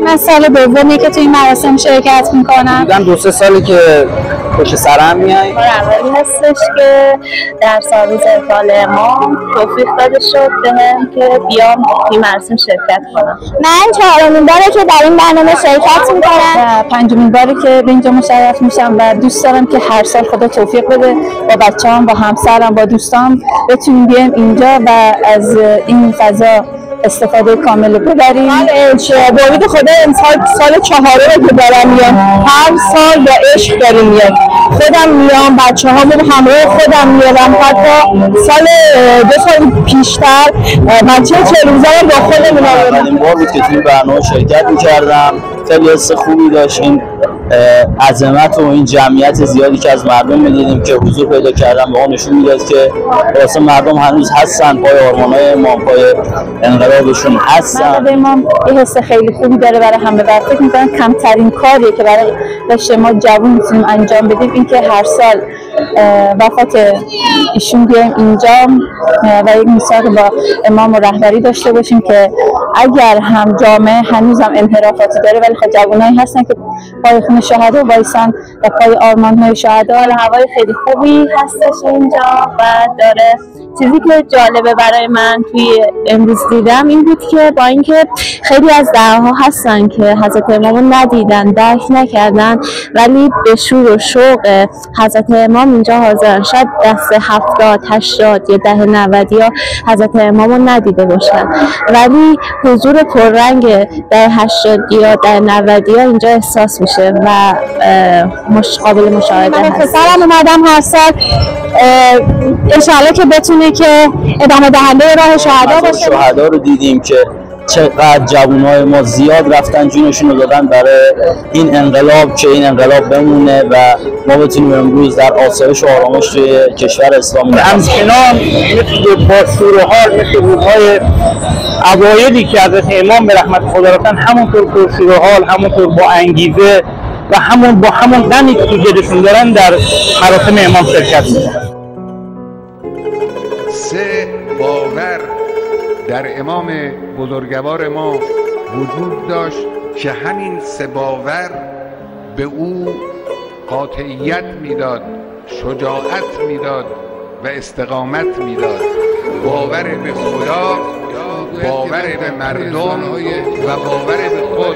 من سال دومی که تو این مراسم شرکت میکنم. بودن 2-3 سالی که پشت سرم میای. اولی هستش که در سالروز احتفال امام توفیق داده شد بهم که بیام توی مراسم شرکت کنم. من 4مین باره که در این برنامه شرکت میکنم و 5مین باره که به اینجا مشرف میشم و دوست دارم که هر سال خدا توفیق بده با بچه‌ام، با همسرم، با دوستام بتونیم بیایم اینجا و از این فضا استفاده کامل ببریم. من با امید خدا امسال سال 4 که دارم میام، هر سال با عشق داریم میام. خودم میام، بچه‌هامون همراه خودم میارم. حتی سال 2 سال پیشتر من 40 روزه با خودم میام. اولین بار بود که توی برنامه شرکت می‌کردم. خیلی حس خوبی داشت. این عظمت و این جمعیت زیادی که از مردم می‌دیدیم که حضور پیدا کردن به ما نشون میداد که واسه مردم هنوز هستن، پای آرمان‌های امام، پای انقلابشون هستن. امام یه حس خیلی خوبی داره برای همه. فکر می‌کنم کمترین کاریه که برای داشته ما جوون می‌تونیم انجام بدیم این که هر سال وفات ایشون بیایم اینجا و یک میثاق با امام و رهبری داشته باشیم که اگر هم جامعه هنوزم انحرافاتی داره ولی خب جوانایی هستن که پای خون شهدا وایسن و پای آرمان‌های شهدا. هوای خیلی خوبی هستش اینجا و داره. چیزی که جالبه برای من توی امروز دیدم این بود که با اینکه خیلی از دعاها هستن که حضرت امام ندیدن، درک نکردن، ولی به شور و شوق حضرت امام اینجا حاضرن. شاید دست 70 80 یا 10 90 یا حضرت امام ندیده باشن ولی حضور پررنگ در 80 یا در 90 اینجا احساس میشه و قابل مشاهده هست. من پسرم اومدم هر سال انشاءالله که بتونه که ادامه دهنده راه شهدا باشه. شهدا رو دیدیم که چقدر جوانای ما زیاد رفتن جونشون رو دادن برای این انقلاب که این انقلاب بمونه و ما بتونیم امروز در آسایش و آرامش توی کشور اسلامی همچنان مثل با سور حال مثل روزهای اوایلی که حضرت امام به رحمت خدا رفتن همونطور پر سور حال، همونطور با انگیزه و با همون غمی که تو دلشون دارن در مراسم امام شرکت میکنن. 3 باور در امام بزرگوار ما وجود داشت که همین 3 باور به او قاطعیت میداد، شجاعت میداد و استقامت میداد. باور به خدا، باور به مردم و باور به خود